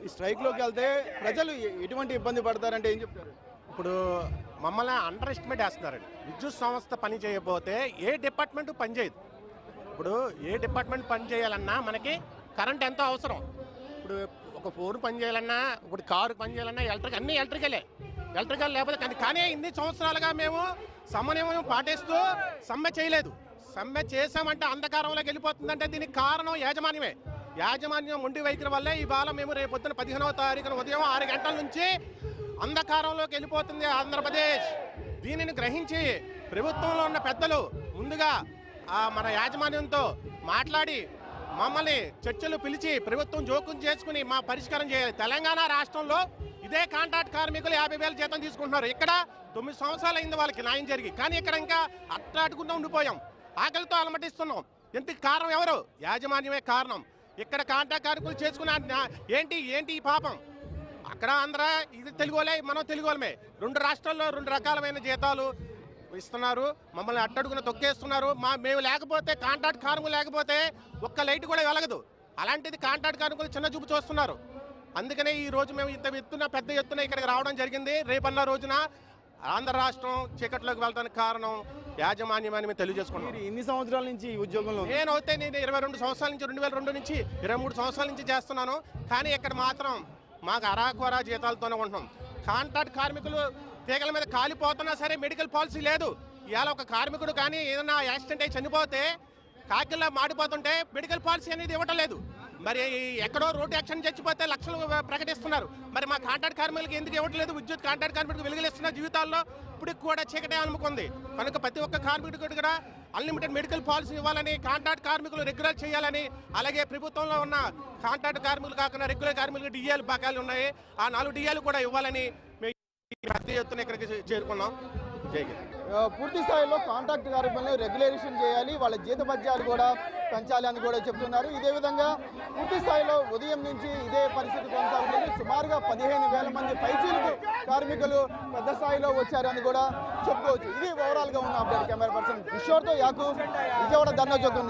ఈ స్ట్రైక్లోకి వెళ్తే ప్రజలు ఎటువంటి ఇబ్బంది పడతారంటే ఏం చెప్తారు? ఇప్పుడు మమ్మల్ని అండర్ ఎస్టిమేట్ చేస్తున్నారండి. విద్యుత్ సంస్థ పని చేయకపోతే ఏ డిపార్ట్మెంట్ పని చేయదు. ఇప్పుడు ఏ డిపార్ట్మెంట్ పని చేయాలన్నా మనకి కరెంట్ ఎంతో అవసరం. ఇప్పుడు ఒక ఫోన్ పని చేయాలన్నా, ఇప్పుడు కారు పని చేయాలన్నా అన్నీ ఎలక్ట్రికల్ లేకపోతే కానీ ఇన్ని సంవత్సరాలుగా మేము సమన్వయం పాటిస్తూ సమ్మె చేయలేదు. సమ్మె చేసామంటే అంధకారంలోకి వెళ్ళిపోతుందంటే దీనికి కారణం యాజమాన్యం ఉండి వైఖరి వల్లే ఇవాళ మేము రేపొద్దున 15వ తారీఖున ఉదయం 6 గంటల నుంచి అంధకారంలోకి వెళ్ళిపోతుంది ఆంధ్రప్రదేశ్. దీనిని గ్రహించి ప్రభుత్వంలో ఉన్న పెద్దలు ముందుగా మన యాజమాన్యంతో మాట్లాడి మమ్మల్ని చర్చలు పిలిచి ప్రభుత్వం జోక్యం చేసుకుని మా పరిష్కారం చేయాలి. తెలంగాణ రాష్ట్రంలో ఇదే కాంట్రాక్ట్ కార్మికులు 50,000 జీతం తీసుకుంటున్నారు. ఇక్కడ 9 సంవత్సరాలు అయింది వాళ్ళకి న్యాయం జరిగి, కానీ ఇక్కడ ఇంకా అట్టాడుకుంటూ ఉండిపోయాం, ఆకలితో అలమటిస్తున్నాం. ఎందుకు కారణం ఎవరు? యాజమాన్యమే కారణం. ఇక్కడ కాంట్రాక్ట్ కార్మికులు చేసుకున్న ఏంటి ఈ పాపం? అక్కడ ఆంధ్ర ఇది తెలుగులే, మనం తెలుగులమే. 2 రాష్ట్రాల్లో 2 రకాలమైన జీతాలు ఇస్తున్నారు. మమ్మల్ని అట్టడుగున తొక్కేస్తున్నారు. మేము లేకపోతే, కాంట్రాక్ట్ కార్మికులు లేకపోతే ఒక్క లైట్ కూడా వెలగదు. అలాంటిది కాంట్రాక్ట్ కార్మికులు చిన్న చూపు చూస్తున్నారు. అందుకనే ఈ రోజు మేము పెద్ద ఎత్తున ఇక్కడికి రావడం జరిగింది. రేపన్న రోజున ఆంధ్ర రాష్ట్రం చీకట్లోకి వెళ్ళడానికి కారణం యాజమాన్యం అని మేము తెలియజేసుకున్నాం. ఇన్ని సంవత్సరాల నుంచి ఈ ఉద్యోగంలో నేను 22 సంవత్సరాల నుంచి 2002 నుంచి 23 సంవత్సరాల నుంచి చేస్తున్నాను. కానీ ఇక్కడ మాత్రం మాకు అరాకొరా జీతాలతోనే ఉంటున్నాం. కాంట్రాక్ట్ కార్మికులు తీగల మీద కాలిపోతున్నా సరే మెడికల్ పాలసీ లేదు. ఇవాళ ఒక కార్మికుడు కానీ ఏదైనా యాక్సిడెంట్ అయి చనిపోతే కాకిల్లా మాడిపోతుంటే మెడికల్ పాలసీ అనేది ఇవ్వటం లేదు. మరి ఎక్కడో రోడ్డు యాక్సిడెంట్ చచ్చిపోతే లక్షలు ప్రకటిస్తున్నారు. మరి మా కాంట్రాక్ట్ కార్మికులకి ఎందుకు ఇవ్వట్లేదు? విద్యుత్ కాంట్రాక్ట్ కార్మికులకు వెలుగులిస్తున్న జీవితాల్లో ఇప్పుడు కూడా చీకటే అలుముకుంది. కనుక ప్రతి ఒక్క కార్మికుడికి కూడా అన్లిమిటెడ్ మెడికల్ పాలసీ ఇవ్వాలని, కాంట్రాక్ట్ కార్మికులు రెగ్యులర్ చేయాలని, అలాగే ప్రభుత్వంలో ఉన్న కాంట్రాక్ట్ కార్మికులు కాకుండా రెగ్యులర్ కార్మికులకు డిఏలు బకాయిలు ఉన్నాయి, ఆ 4 డిఏలు కూడా ఇవ్వాలని పెద్ద ఎత్తున ఇక్కడికి చేరుకున్నాం. పూర్తి స్థాయిలో కాంట్రాక్ట్ కార్మికులను రెగ్యులేషన్ చేయాలి, వాళ్ళ జీతభత్యాలు కూడా పెంచాలి అని కూడా చెప్తున్నారు. ఇదే విధంగా పూర్తి స్థాయిలో ఉదయం నుంచి ఇదే పరిస్థితి కొనసాగుతుంది. సుమారుగా 15,000 మంది పైచీలకు కార్మికులు పెద్ద స్థాయిలో వచ్చారని కూడా చెప్పుకోవచ్చు. ఇది ఓవరాల్గా ఉన్న అప్డేట్. కెమెరా పర్సన్ కిషోర్తో యాకూబ్, విజయవాడ ధర్నా చౌక్.